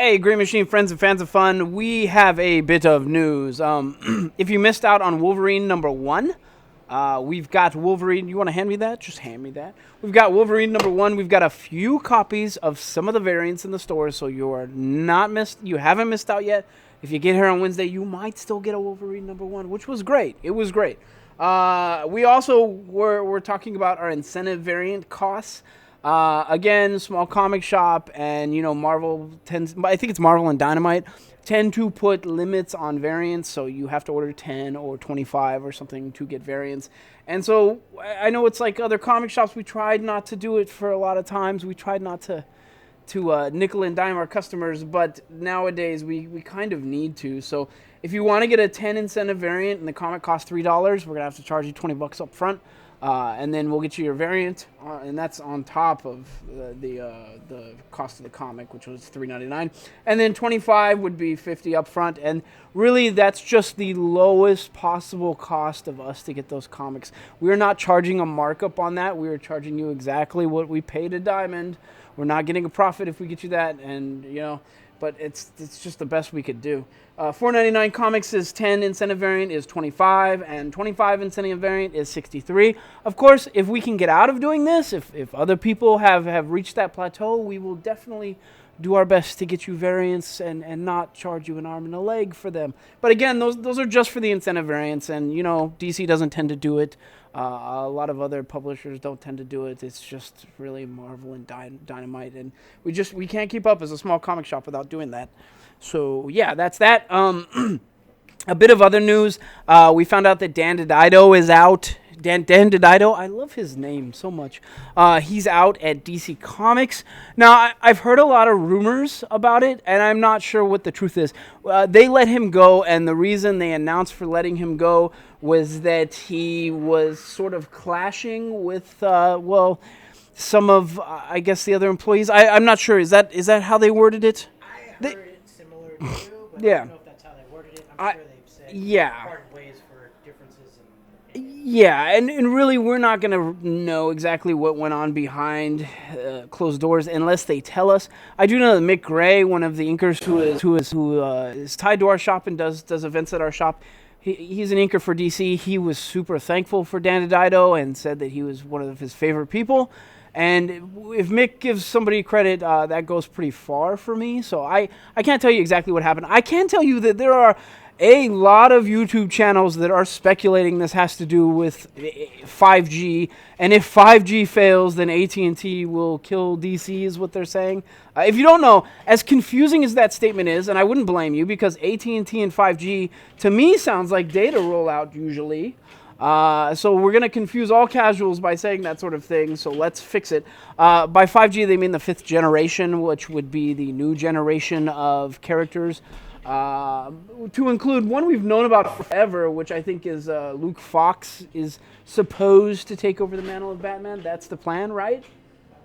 Hey, Green Machine friends and fans of fun, we have a bit of news. If you missed out on Wolverine #1, we've got Wolverine. You want to hand me that? Just hand me that. We've got Wolverine #1. We've got a few copies of some of the variants in the stores, so you haven't missed out yet. If you get here on Wednesday, you might still get a Wolverine #1, which was great. It was great. We also were talking about our incentive variant costs. Again, small comic shop, and Marvel tends. I think it's Marvel and Dynamite tend to put limits on variants, so you have to order 10 or 25 or something to get variants. And so I know it's like other comic shops. We tried not to do it for a lot of times. We tried not to nickel and dime our customers, but nowadays we kind of need to. So if you want to get a 10 incentive variant and the comic costs $3, we're gonna have to charge you $20 up front. And then we'll get you your variant, and that's on top of the cost of the comic, which was $3.99. And then $25 would be $50 up front, and really that's just the lowest possible cost of us to get those comics. We're not charging a markup on that. We are charging you exactly what we paid a Diamond. We're not getting a profit if we get you that, and but it's just the best we could do. $4.99 comics is 10 incentive variant is $25, and 25 incentive variant is $63. Of course, if we can get out of doing this, if other people have reached that plateau, we will definitely do our best to get you variants and not charge you an arm and a leg for them. But again, those are just for the incentive variants, and DC doesn't tend to do it. A lot of other publishers don't tend to do it. It's just really Marvel and Dynamite, and we can't keep up as a small comic shop without doing that. So yeah, that's that. A bit of other news. We found out that Dan DiDio is out. Dan DiDio, I love his name so much. He's out at DC Comics. Now, I've heard a lot of rumors about it, and I'm not sure what the truth is. They let him go, and the reason they announced for letting him go was that he was sort of clashing with, some of, I guess, the other employees. I'm not sure. Is that how they worded it? I heard it similar to you, but I don't know if that's how they worded it. I'm sure they've said parted ways for differences. Yeah, and really we're not going to know exactly what went on behind closed doors unless they tell us. I do know that Mick Gray, one of the inkers who is tied to our shop and does events at our shop, he's an inker for DC. He was super thankful for Dan DiDio and said that he was one of his favorite people. And if Mick gives somebody credit, that goes pretty far for me. So I can't tell you exactly what happened. I can tell you that there are a lot of YouTube channels that are speculating this has to do with 5G. And if 5G fails, then AT&T will kill DC is what they're saying. If you don't know, as confusing as that statement is, and I wouldn't blame you, because AT&T and 5G, to me, sounds like data rollout usually. So we're going to confuse all casuals by saying that sort of thing, so let's fix it. By 5G, they mean the 5th generation, which would be the new generation of characters. To include one we've known about forever, which I think is Luke Fox is supposed to take over the mantle of Batman. That's the plan, right?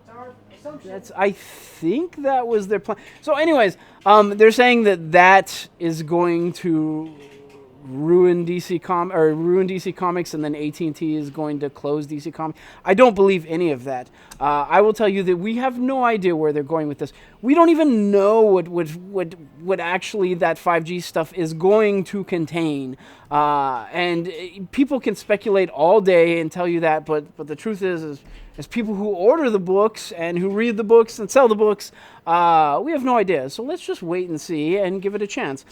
That's our assumption. I think that was their plan. So anyways, they're saying that is going to ruin DC Comics, and then AT&T is going to close DC Comics. I don't believe any of that. I will tell you that we have no idea where they're going with this. We don't even know what actually that 5G stuff is going to contain. And people can speculate all day and tell you that, but the truth is people who order the books and who read the books and sell the books, we have no idea. So let's just wait and see and give it a chance.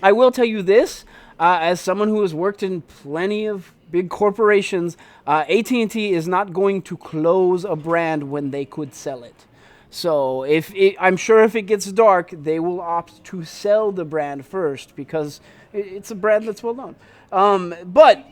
I will tell you this, as someone who has worked in plenty of big corporations, AT&T is not going to close a brand when they could sell it. So I'm sure if it gets dark, they will opt to sell the brand first because it's a brand that's well known. But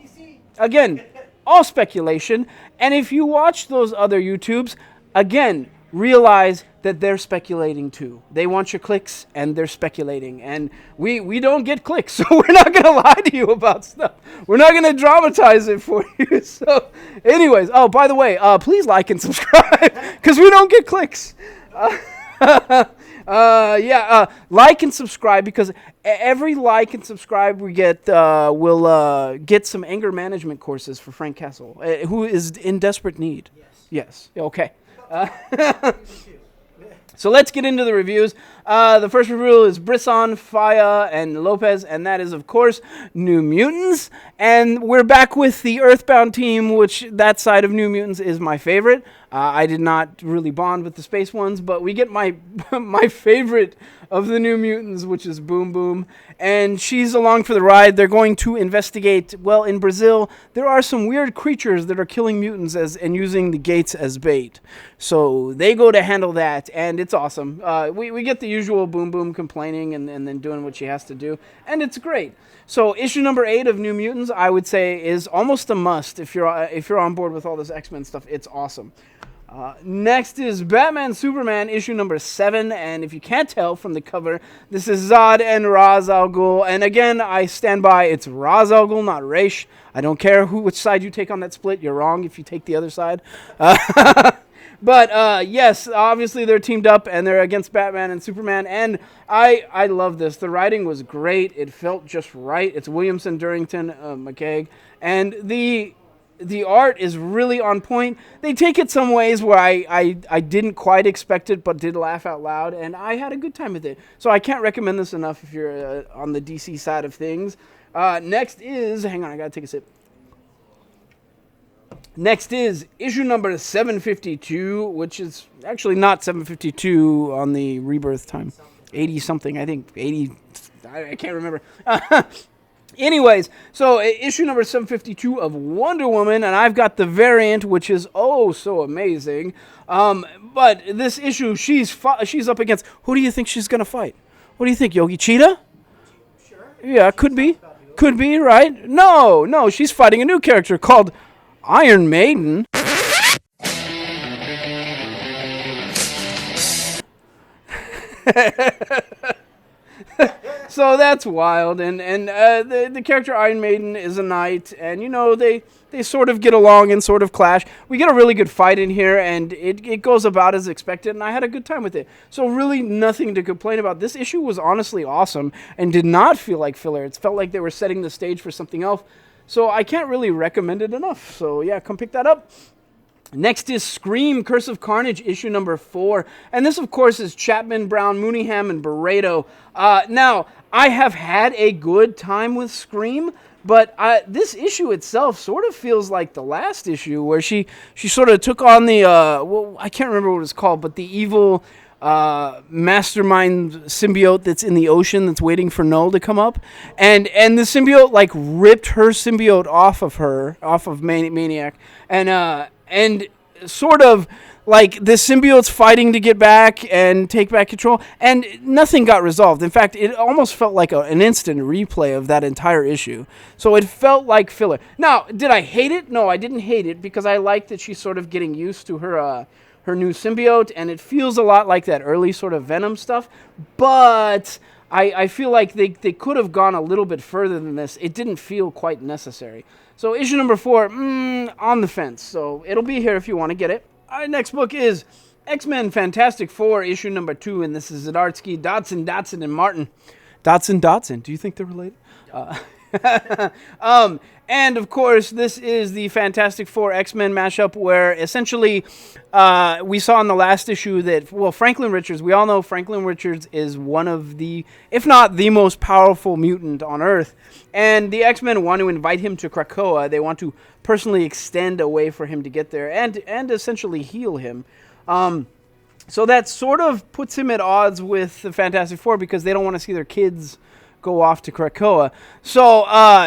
again, all speculation. And if you watch those other YouTubes, again, realize that they're speculating too. They want your clicks, and they're speculating. And we don't get clicks, so we're not going to lie to you about stuff. We're not going to dramatize it for you. So anyways, oh, by the way, please like and subscribe, because we don't get clicks. Like and subscribe, because every like and subscribe we get will get some anger management courses for Frank Castle, who is in desperate need. Yes. Okay. So let's get into the reviews. The first reveal is Brisson, Faya, and Lopez, and that is, of course, New Mutants. And we're back with the Earthbound team, which that side of New Mutants is my favorite. I did not really bond with the space ones, but we get my my favorite of the New Mutants, which is Boom Boom. And she's along for the ride. They're going to investigate, well, in Brazil, there are some weird creatures that are killing mutants and using the gates as bait. So they go to handle that, and it's awesome. We get the usual Boom Boom complaining and then doing what she has to do, and it's great. So issue number 8 of New Mutants, I would say, is almost a must if you're on board with all this X-Men stuff. It's awesome. Next is Batman Superman issue number 7, and if you can't tell from the cover, this is Zod and Ra's al Ghul, and again, I stand by, it's Ra's al Ghul, not Raish. I don't care which side you take on that split, you're wrong if you take the other side. But yes, obviously they're teamed up and they're against Batman and Superman, and I love this. The writing was great, it felt just right. It's Williamson, Durrington, McCaig, and the art is really on point. They take it some ways where I didn't quite expect it, but did laugh out loud, and I had a good time with it. So I can't recommend this enough if you're on the DC side of things. Next is, hang on, I gotta take a sip. Next is issue number 752, which is actually not 752 on the rebirth time. 80-something, I think. 80, I can't remember. Anyways, so issue number 752 of Wonder Woman, and I've got the variant, which is oh so amazing. But this issue, she's up against, who do you think she's gonna fight? What do you think, Yogi Cheetah? Sure. Yeah, could be, right? No, she's fighting a new character called Iron Maiden. So that's wild, and the character Iron Maiden is a knight, and they sort of get along and sort of clash. We get a really good fight in here, and it goes about as expected, and I had a good time with it. So really nothing to complain about. This issue was honestly awesome and did not feel like filler. It felt like they were setting the stage for something else. So I can't really recommend it enough. So yeah, come pick that up. Next is Scream, Curse of Carnage, issue number 4. And this, of course, is Chapman, Brown, Mooneyham, and Barreto. Now, I have had a good time with Scream, but this issue itself sort of feels like the last issue, where she sort of took on the, I can't remember what it was called, but the evil mastermind symbiote that's in the ocean that's waiting for Null to come up. And the symbiote, like, ripped her symbiote off of Maniac. And sort of like the symbiotes fighting to get back and take back control, and nothing got resolved. In fact, it almost felt like an instant replay of that entire issue. So it felt like filler. Now, did I hate it? No, I didn't hate it, because I like that she's sort of getting used to her new symbiote, and it feels a lot like that early sort of Venom stuff. But I feel like they could have gone a little bit further than this. It didn't feel quite necessary. So issue number 4, on the fence. So it'll be here if you want to get it. Our next book is X-Men Fantastic Four, issue number 2, and this is Zdarsky, Dodson, and Martin. Dodson. Do you think they're related? And of course, this is the Fantastic Four X-Men mashup, where essentially we saw in the last issue that, well, Franklin Richards, we all know Franklin Richards is one of the, if not the most powerful mutant on Earth, and the X-Men want to invite him to Krakoa. They want to personally extend a way for him to get there and essentially heal him. So that sort of puts him at odds with the Fantastic Four, because they don't want to see their kids go off to Krakoa. So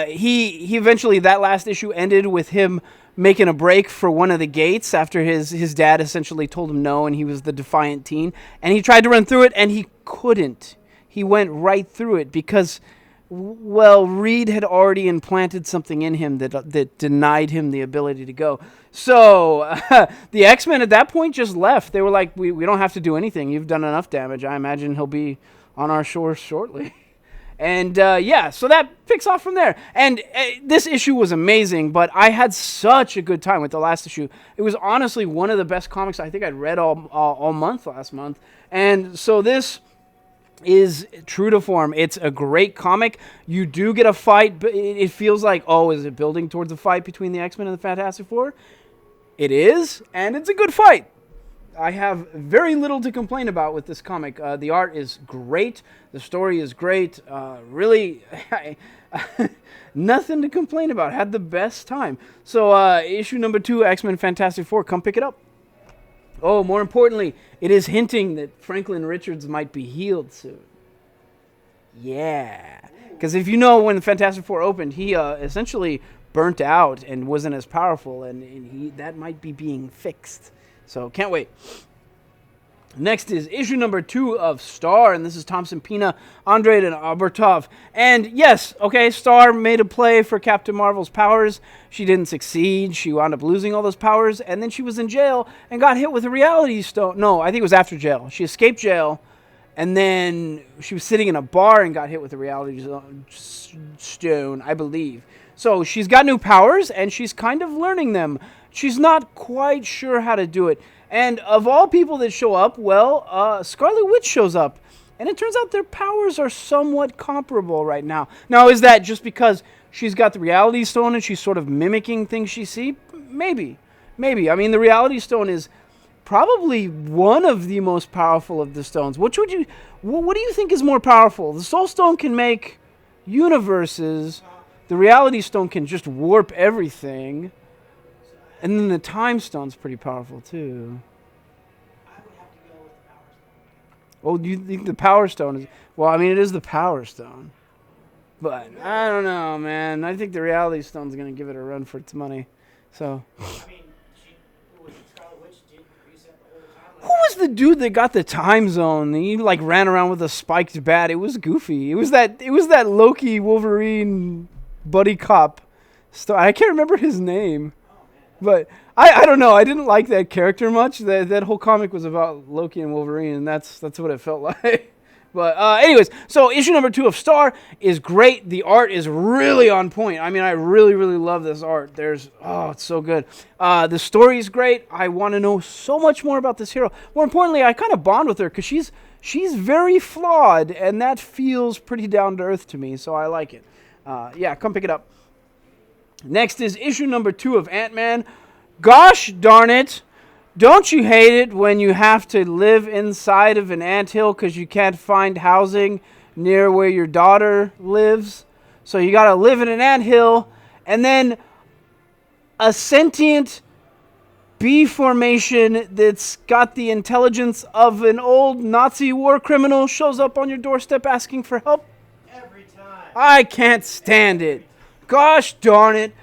he eventually, that last issue ended with him making a break for one of the gates after his dad essentially told him no, and he was the defiant teen, and he tried to run through it, and he couldn't. He went right through it because, well, Reed had already implanted something in him that denied him the ability to go. So the X-Men at that point just left. They were like, we don't have to do anything. You've done enough damage. I imagine he'll be on our shores shortly. And yeah, so that picks off from there. And this issue was amazing, but I had such a good time with the last issue. It was honestly one of the best comics I think I'd read all month last month. And so this is true to form. It's a great comic. You do get a fight, but it feels like, oh, is it building towards a fight between the X-Men and the Fantastic Four? It is, and it's a good fight. I have very little to complain about with this comic. The art is great. The story is great. Really, nothing to complain about. Had the best time. So issue number 2, X-Men Fantastic Four, come pick it up. Oh, more importantly, it is hinting that Franklin Richards might be healed soon. Yeah. Because if you know, when the Fantastic Four opened, he essentially burnt out and wasn't as powerful, and that might be being fixed. So can't wait. Next is issue number 2 of Star, and this is Thompson, Pina, Andrade, and Albertov. And yes, okay, Star made a play for Captain Marvel's powers. She didn't succeed. She wound up losing all those powers, and then she was in jail and got hit with a reality stone. No, I think it was after jail. She escaped jail, and then she was sitting in a bar and got hit with a reality stone, I believe. So she's got new powers, and she's kind of learning them. She's not quite sure how to do it. And of all people that show up, well, Scarlet Witch shows up. And it turns out their powers are somewhat comparable right now. Now, is that just because she's got the Reality Stone and she's sort of mimicking things she sees? Maybe. Maybe. I mean, the Reality Stone is probably one of the most powerful of the stones. What do you think is more powerful? The Soul Stone can make universes. The Reality Stone can just warp everything. And then the Time Stone's pretty powerful, too. I would have to go with the Power Stone. Oh, do you think the Power Stone is... Well, I mean, it is the Power Stone. But, I don't know, man. I think the Reality Stone's going to give it a run for its money. So... I mean, Scarlet Witch did reset the whole time. Who was the dude that got the Time Zone? He, like, ran around with a spiked bat. It was goofy. It was that Loki, Wolverine, buddy cop. I can't remember his name. But I don't know. I didn't like that character much. That whole comic was about Loki and Wolverine, and that's what it felt like. But anyways, so issue number 2 of Star is great. The art is really on point. I mean, I really, really love this art. It's so good. The story is great. I want to know so much more about this hero. More importantly, I kind of bond with her because she's very flawed, and that feels pretty down to earth to me. So I like it. Yeah, come pick it up. Next is issue number 2 of Ant-Man. Gosh darn it. Don't you hate it when you have to live inside of an anthill because you can't find housing near where your daughter lives? So you got to live in an anthill, and then a sentient B formation that's got the intelligence of an old Nazi war criminal shows up on your doorstep asking for help? Every time. I can't stand it. Gosh darn it.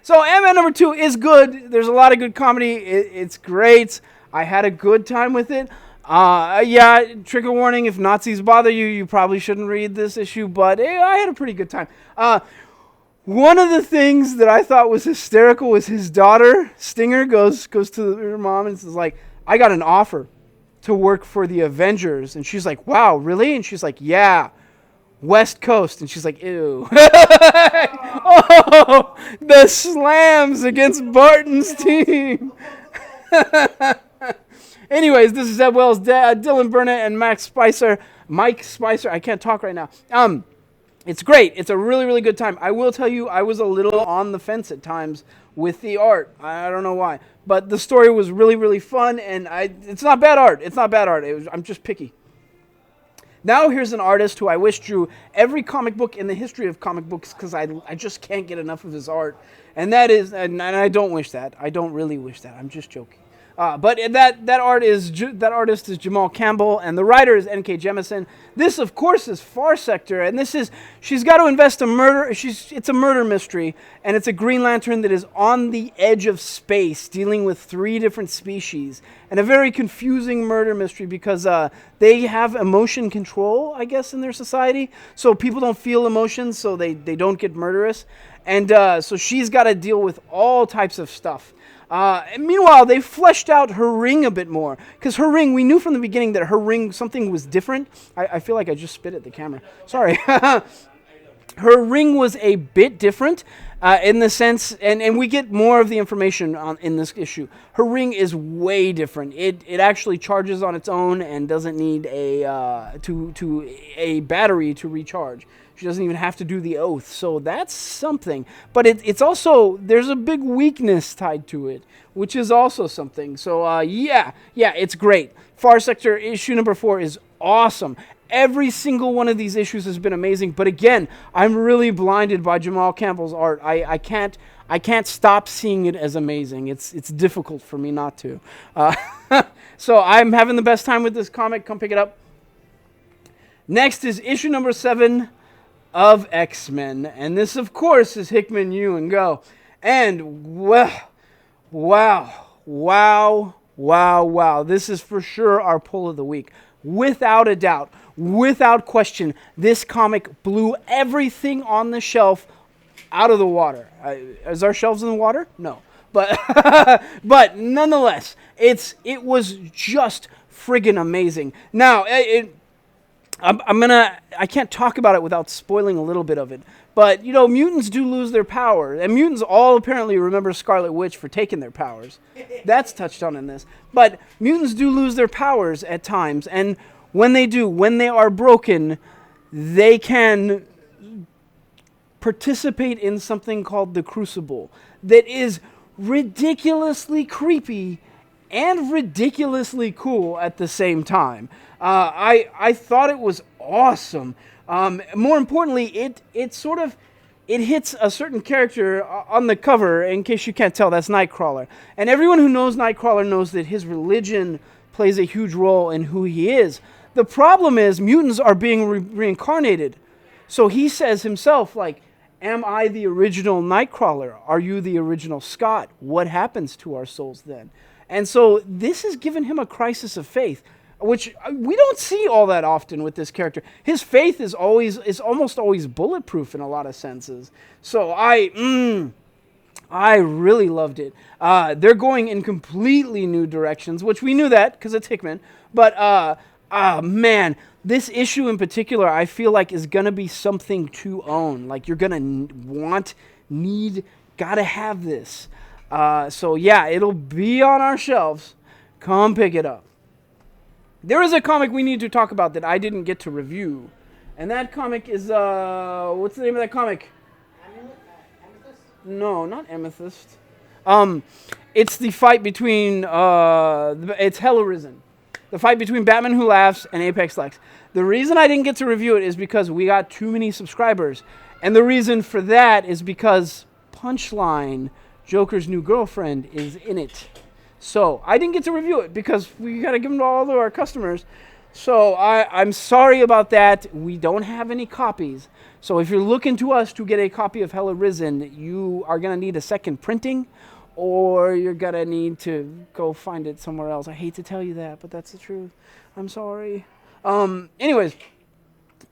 So Ant-Man number 2 is good. There's a lot of good comedy. It's great. I had a good time with it. Yeah, trigger warning, if Nazis bother you, you probably shouldn't read this issue, but I had a pretty good time. One of the things that I thought was hysterical was his daughter, Stinger, goes to her mom and says, like, I got an offer to work for the Avengers. And she's like, wow, really? And she's like, yeah. West Coast, and she's like, ew. Oh, the slams against Barton's team. Anyways, this is Ed Wells, Dylan Burnett, and Mike Spicer. I can't talk right now. It's great. It's a really, really good time. I will tell you, I was a little on the fence at times with the art. I don't know why, but the story was really, really fun, and it's not bad art. It's not bad art. I'm just picky. Now here's an artist who I wish drew every comic book in the history of comic books because I just can't get enough of his art. And that is, and I don't wish that. I don't really wish that. I'm just joking. But that artist is Jamal Campbell, and the writer is N.K. Jemisin. This, of course, is Far Sector, and she's got to invest a murder. It's a murder mystery, and it's a Green Lantern that is on the edge of space, dealing with 3 different species, and a very confusing murder mystery because they have emotion control, I guess, in their society. So people don't feel emotions, so they don't get murderous, and so she's got to deal with all types of stuff. Meanwhile, they fleshed out her ring a bit more. Because her ring, we knew from the beginning that her ring, something was different. I feel like I just spit at the camera. Sorry. Her ring was a bit different in the sense, and we get more of the information in this issue. Her ring is way different. It actually charges on its own and doesn't need a battery to recharge. She doesn't even have to do the oath. So that's something. But it's also, there's a big weakness tied to it, which is also something. So yeah, it's great. Far Sector issue number 4 is awesome. Every single one of these issues has been amazing. But again, I'm really blinded by Jamal Campbell's art. I can't stop seeing it as amazing. It's difficult for me not to. So I'm having the best time with this comic. Come pick it up. Next is issue number 7 of X-Men. And this, of course, is Hickman, You, and Go. And wow. This is for sure our pull of the week. Without a doubt, without question, this comic blew everything on the shelf out of the water. Is our shelves in the water? No. But but nonetheless, it was just friggin' amazing. Now, I can't talk about it without spoiling a little bit of it. But, mutants do lose their power. And mutants all apparently remember Scarlet Witch for taking their powers. That's touched on in this. But mutants do lose their powers at times. And when they do, when they are broken, they can participate in something called the Crucible. That is ridiculously creepy and ridiculously cool at the same time. I thought it was awesome. More importantly, it hits a certain character on the cover. In case you can't tell, that's Nightcrawler. And everyone who knows Nightcrawler knows that his religion plays a huge role in who he is. The problem is mutants are being reincarnated. So he says himself, like, am I the original Nightcrawler? Are you the original Scott? What happens to our souls then? And so this has given him a crisis of faith, which we don't see all that often with this character. His faith is almost always bulletproof in a lot of senses. So I really loved it. They're going in completely new directions, which we knew that because it's Hickman. But man, this issue in particular, I feel like is gonna be something to own. Like you're gonna gotta have this. So yeah, it'll be on our shelves. Come pick it up. There is a comic we need to talk about that I didn't get to review. And that comic is, what's the name of that comic? Amethyst? No, not Amethyst. It's the fight between, it's Hell Arisen. The fight between Batman Who Laughs and Apex Lex. The reason I didn't get to review it is because we got too many subscribers. And the reason for that is because Punchline, Joker's new girlfriend, is in it. So I didn't get to review it because we got to give them to all of our customers. So I'm sorry about that. We don't have any copies. So if you're looking to us to get a copy of Hell Arisen, you are going to need a second printing, or you're going to need to go find it somewhere else. I hate to tell you that, but that's the truth. I'm sorry. Anyways,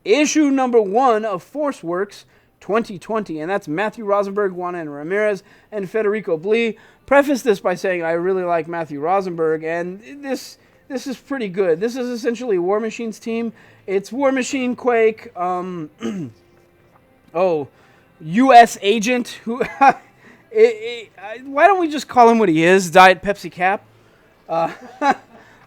issue number 1 of Force Works 2020, and that's Matthew Rosenberg, Juana and Ramirez, and Federico Blee. Preface this by saying I really like Matthew Rosenberg, and this is pretty good. This is essentially War Machine's team. It's War Machine, Quake, U.S. Agent, who... why don't we just call him what he is? Diet Pepsi Cap.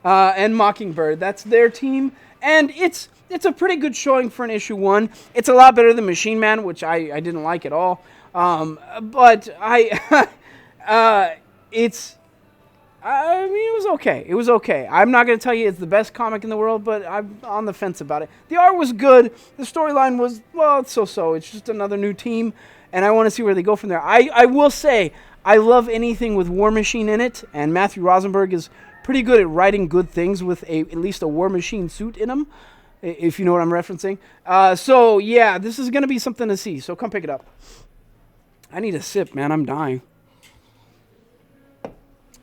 And Mockingbird. That's their team. And it's a pretty good showing for an issue 1. It's a lot better than Machine Man, which I didn't like at all. But it was okay. It was okay. I'm not going to tell you it's the best comic in the world, but I'm on the fence about it. The art was good. The storyline was, well, it's so-so. It's just another new team, and I want to see where they go from there. I will say, I love anything with War Machine in it, and Matthew Rosenberg is pretty good at writing good things with at least a War Machine suit in him, if you know what I'm referencing. So, yeah, this is going to be something to see, so come pick it up. I need a sip, man. I'm dying.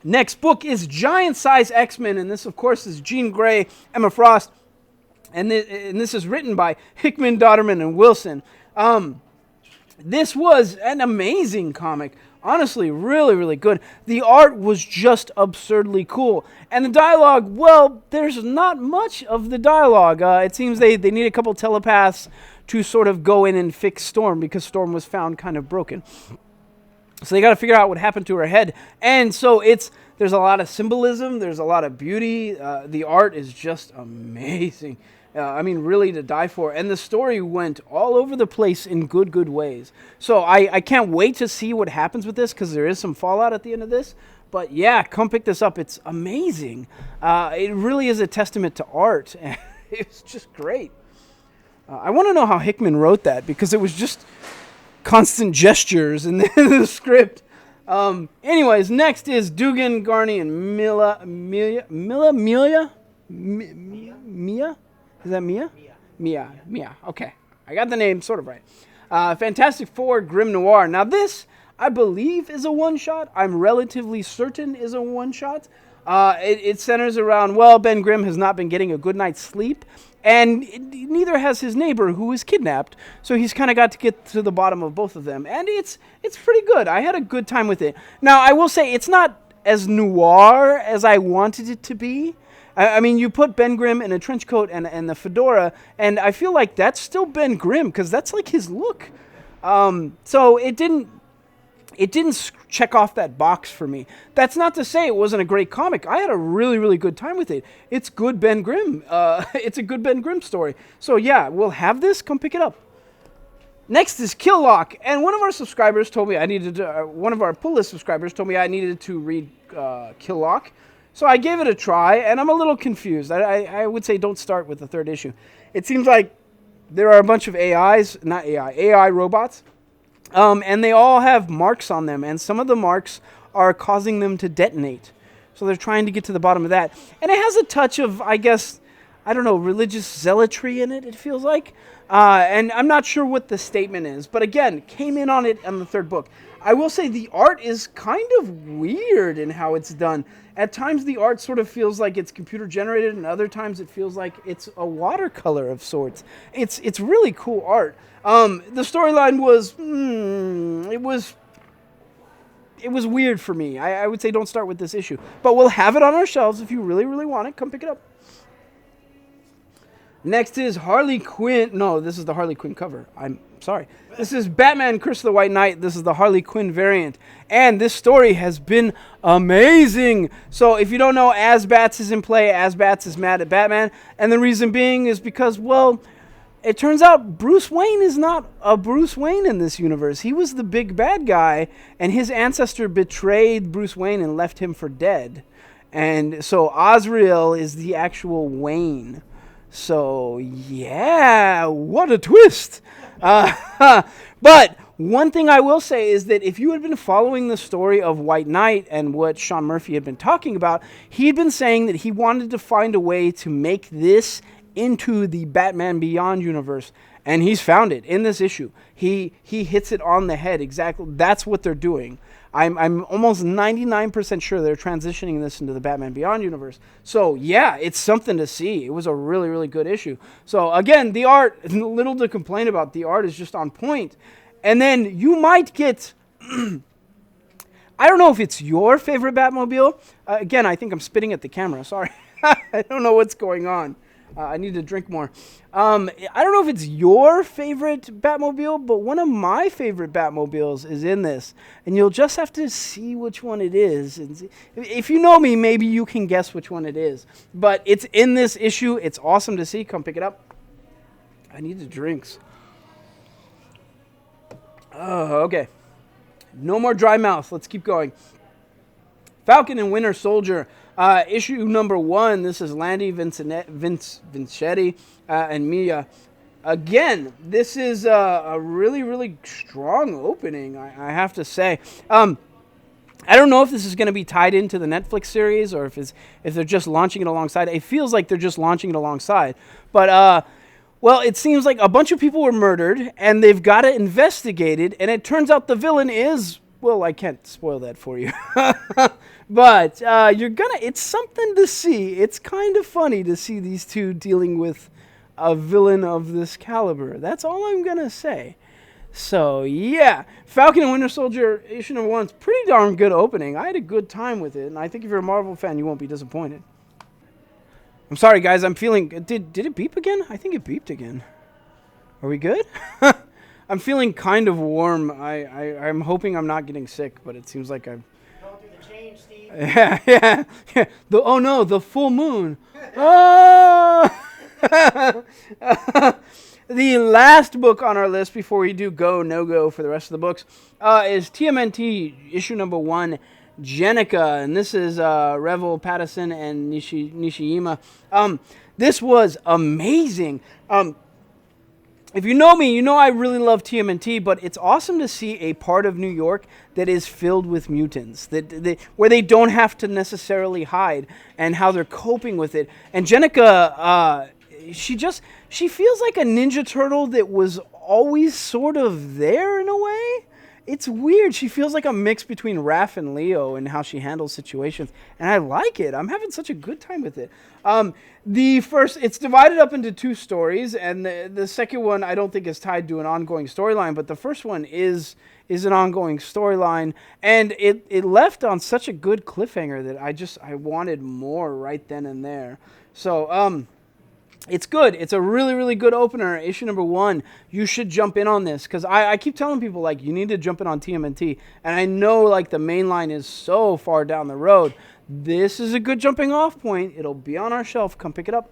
Next book is Giant Size X-Men, and this, of course, is Jean Grey, Emma Frost, and this is written by Hickman, Dodderman, and Wilson. This was an amazing comic. Honestly, really, really good. The art was just absurdly cool. And the dialogue, well, there's not much of the dialogue. It seems they need a couple telepaths to sort of go in and fix Storm, because Storm was found kind of broken. So they got to figure out what happened to her head. And so there's a lot of symbolism. There's a lot of beauty. The art is just amazing. I mean, really to die for. And the story went all over the place in good ways. So I can't wait to see what happens with this, because there is some fallout at the end of this. But yeah, come pick this up. It's amazing. It really is a testament to art. It's just great. I want to know how Hickman wrote that, because it was just constant gestures in the script. Anyways, next is Dugan, Garney, and Mia? Is that Mia? Mia. Okay. I got the name sort of right. Fantastic Four, Grimm Noir. Now this, I believe, is a one-shot. I'm relatively certain is a one-shot. It centers around, well, Ben Grimm has not been getting a good night's sleep, and neither has his neighbor, who was kidnapped. So he's kind of got to get to the bottom of both of them. And it's pretty good. I had a good time with it. Now, I will say, it's not as noir as I wanted it to be. I mean, you put Ben Grimm in a trench coat and the fedora, and I feel like that's still Ben Grimm, because that's like his look. So it didn't check off that box for me. That's not to say it wasn't a great comic. I had a really good time with it. It's good Ben Grimm. It's a good Ben Grimm story. So yeah, we'll have this. Come pick it up. Next is Kill Locke, and one of our subscribers told me I needed to, one of our pull list subscribers told me I needed to read Kill Locke. So I gave it a try, and I'm a little confused. I would say don't start with the third issue. It seems like there are a bunch of AI robots, and they all have marks on them, and some of the marks are causing them to detonate. So they're trying to get to the bottom of that. And it has a touch of, I guess, I don't know, religious zealotry in it, it feels like. And I'm not sure what the statement is, but again, came in on it on the third book. I will say the art is kind of weird in how it's done. At times the art sort of feels like it's computer generated, and other times it feels like it's a watercolor of sorts. It's really cool art. The storyline was, it was weird for me. I would say don't start with this issue. But we'll have it on our shelves if you really want it. Come pick it up. Next is Harley Quinn. No, this is the Harley Quinn cover. I'm sorry. This is Batman Curse of the White Knight. This is the Harley Quinn variant. And this story has been amazing. So if you don't know, Asbats is in play. Asbats is mad at Batman. And the reason being is because, well, it turns out Bruce Wayne is not a Bruce Wayne in this universe. He was the big bad guy, and his ancestor betrayed Bruce Wayne and left him for dead. And so Azrael is the actual Wayne. So, yeah, what a twist. But one thing I will say is that if you had been following the story of White Knight and what Sean Murphy had been talking about, he had been saying that he wanted to find a way to make this into the Batman Beyond universe. And he's found it in this issue. He hits it on the head. Exactly. That's what they're doing. I'm almost 99% sure they're transitioning this into the Batman Beyond universe. So, yeah, it's something to see. It was a really good issue. So, again, the art, little to complain about. The art is just on point. And then you might get, I don't know if it's your favorite Batmobile. Again, I think I'm spitting at the camera. Sorry. I don't know what's going on. I need to drink more. I don't know if it's your favorite Batmobile, but one of my favorite Batmobiles is in this. And you'll just have to see which one it is. And if you know me, maybe you can guess which one it is. But it's in this issue. It's awesome to see. Come pick it up. I need the drinks. Oh, okay. No more dry mouth. Let's keep going. Falcon and Winter Soldier. Issue number 1, this is Landy Vincetti and Mia. Again, this is a really strong opening, I have to say. I don't know if this is going to be tied into the Netflix series or if they're just launching it alongside. It feels like they're just launching it alongside. But, well, it seems like a bunch of people were murdered, and they've got to investigate it, and it turns out the villain is, well, I can't spoil that for you. But it's something to see. It's kind of funny to see these two dealing with a villain of this caliber. That's all I'm going to say. So, yeah. Falcon and Winter Soldier, issue number 1, is pretty darn good opening. I had a good time with it, and I think if you're a Marvel fan, you won't be disappointed. I'm sorry, guys. I'm feeling... Did it beep again? I think it beeped again. Are we good? I'm feeling kind of warm. I'm hoping I'm not getting sick, but it seems like I'm... Yeah. Oh no, the full moon. Oh! The last book on our list before we do go, no go for the rest of the books is TMNT issue number 1, Jenica. And this is Revel Patterson and Nishiyama. This was amazing. If you know me, you know I really love TMNT, but it's awesome to see a part of New York that is filled with mutants, where they don't have to necessarily hide, and how they're coping with it. And Jenica, she feels like a Ninja Turtle that was always sort of there in a way. It's weird. She feels like a mix between Raph and Leo in how she handles situations, and I like it. I'm having such a good time with it. It's divided up into 2 stories, and the second one I don't think is tied to an ongoing storyline, but the first one is an ongoing storyline, and it left on such a good cliffhanger that I wanted more right then and there. So it's good. It's a really, really good opener. Issue number 1. You should jump in on this, because I keep telling people, like, you need to jump in on TMNT. And I know, like, the main line is so far down the road. This is a good jumping off point. It'll be on our shelf. Come pick it up.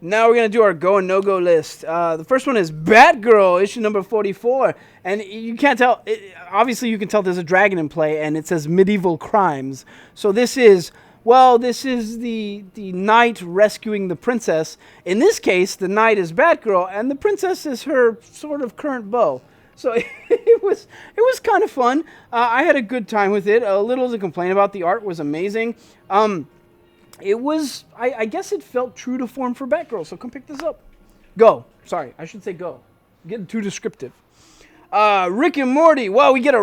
Now we're going to do our go and no-go list. The first one is Batgirl, issue number 44. And you can't tell. Obviously, you can tell there's a dragon in play, and it says medieval crimes. So this is the knight rescuing the princess. In this case, the knight is Batgirl, and the princess is her sort of current beau. So it was kind of fun. I had a good time with it. A little to complain about. The art was amazing. It was, I guess it felt true to form for Batgirl, so come pick this up. Go. Sorry, I should say go. I'm getting too descriptive. Rick and Morty. Well, we get a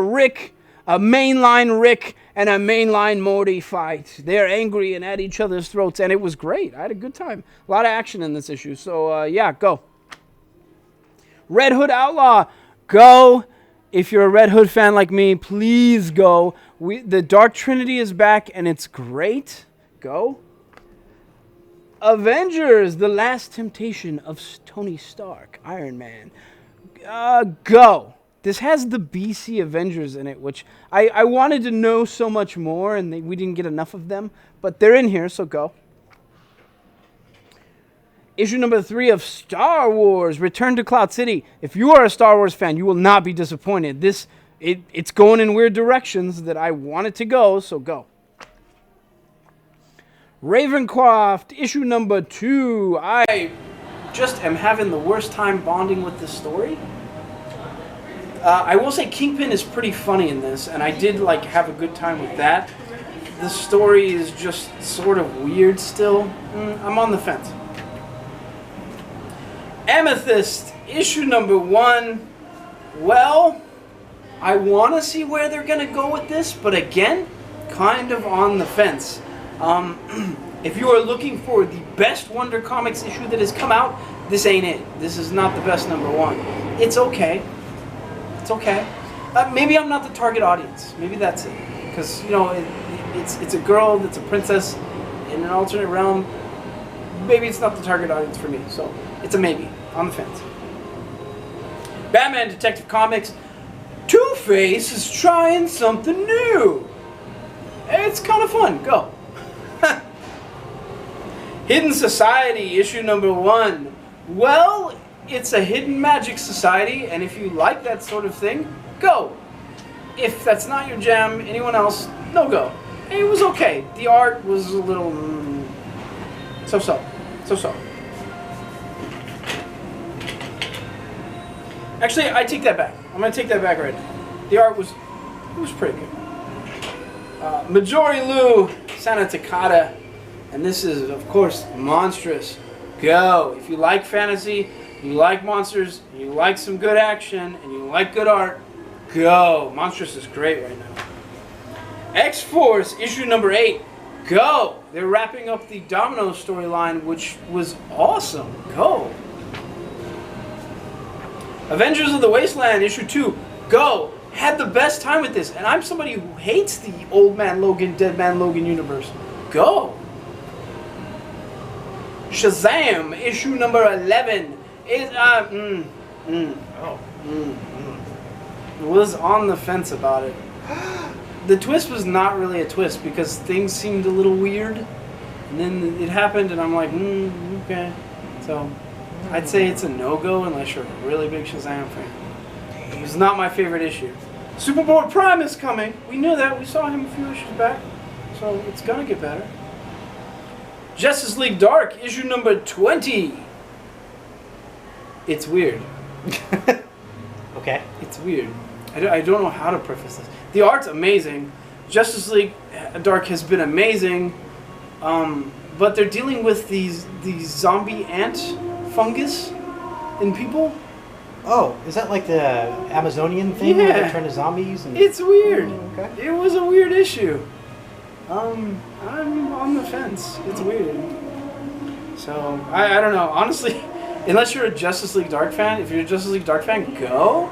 mainline Rick and a mainline Morty fight. They're angry and at each other's throats, and it was great. I had a good time. A lot of action in this issue, so yeah, go. Red Hood Outlaw, go. If you're a Red Hood fan like me, please go. The Dark Trinity is back, and it's great. Go. Avengers, The Last Temptation of Tony Stark, Iron Man. Go. This has the BC Avengers in it, which I wanted to know so much more, and we didn't get enough of them. But they're in here, so go. Issue number 3 of Star Wars, Return to Cloud City. If you are a Star Wars fan, you will not be disappointed. It's going in weird directions that I want it to go, so go. Ravencroft, issue number 2. I just am having the worst time bonding with this story. I will say Kingpin is pretty funny in this, and I did have a good time with that. The story is just sort of weird still. I'm on the fence. Amethyst, issue number 1. Well, I want to see where they're going to go with this, but again, kind of on the fence. If you are looking for the best Wonder Comics issue that has come out, this ain't it. This is not the best number 1. It's okay. It's okay. Maybe I'm not the target audience. Maybe that's it. Because, it's a girl that's a princess in an alternate realm. Maybe it's not the target audience for me. So, it's a maybe. On the fence. Batman Detective Comics. Two-Face is trying something new. It's kind of fun. Go. Hidden Society, issue number 1. Well, it's a hidden magic society, and if you like that sort of thing, go. If that's not your jam, anyone else, no go. It was okay. The art was a little so-so. Actually, I take that back. I'm going to take that back right now. The art was pretty good. Majori Lu, Santa Takata, and this is, of course, Monstrous. Go. If you like fantasy, you like monsters, you like some good action, and you like good art, go. Monstrous is great right now. X-Force, issue number 8. Go. They're wrapping up the Domino storyline, which was awesome. Go. Avengers of the Wasteland, issue 2. Go. Had the best time with this, and I'm somebody who hates the Old Man Logan, Dead Man Logan universe. Go. Shazam, issue number 11. Was on the fence about it. The twist was not really a twist because things seemed a little weird, and then it happened, and I'm like, okay, So, I'd say it's a no-go unless you're a really big Shazam fan. It's not my favorite issue. Superboy Prime is coming. We knew that. We saw him a few issues back. So, it's gonna get better. Justice League Dark, issue number 20. It's weird. Okay. It's weird. I don't know how to preface this. The art's amazing. Justice League Dark has been amazing. But they're dealing with these zombie ant fungus in people. Oh, is that like the Amazonian thing where they turn to zombies? And... It's weird. Oh, okay. It was a weird issue. I'm on the fence. It's weird. So, I don't know. Honestly, unless you're a Justice League Dark fan, if you're a Justice League Dark fan, go.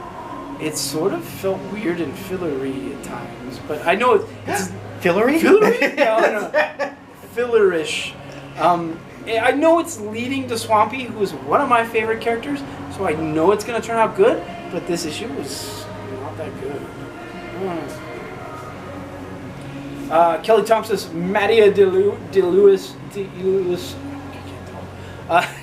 It sort of felt weird and fillery at times. But I know it's... Fillery? Fillery? No. Fillerish. I know it's leading to Swampy, who is one of my favorite characters, so I know it's going to turn out good, but this issue was not that good. Kelly Thompson's Mattia DeLewis,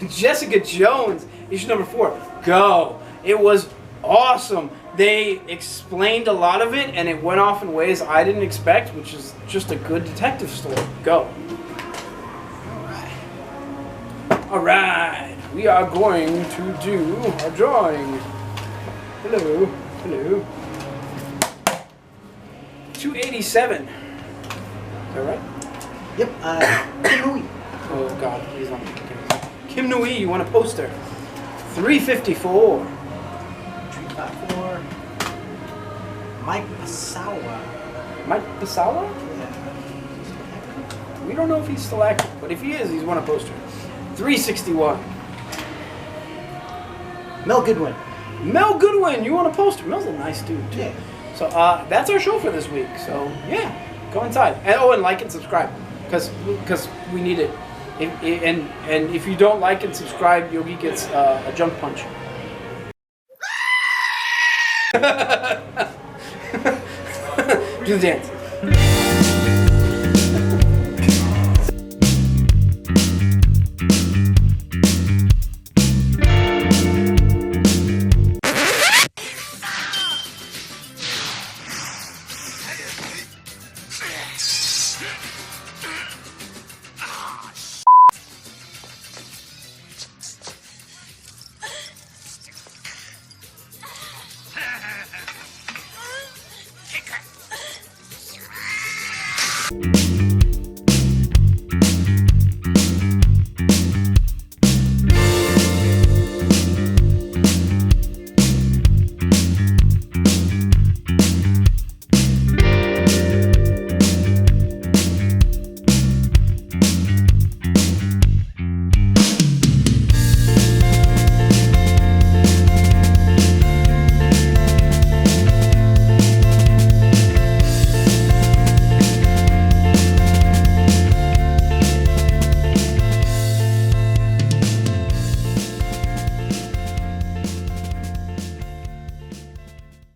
Jessica Jones, issue number 4. Go. It was awesome. They explained a lot of it, and it went off in ways I didn't expect, which is just a good detective story. Go. Alright, we are going to do a drawing. Hello, hello. 287. Is that right? Yep, Kim Nui. Oh god, please don't. Kim Nui, you want a poster? 354. 354. Mike Pasawa. Mike Pasawa? Yeah. We don't know if he's still active, but if he is, he's won a poster. 361. Mel Goodwin. Mel Goodwin, you want a poster? Mel's a nice dude, too. Yeah. So that's our show for this week. So, yeah, go inside. And like and subscribe, because we need it. And if you don't like and subscribe, Yogi gets a junk punch. Do the dance. Kicker.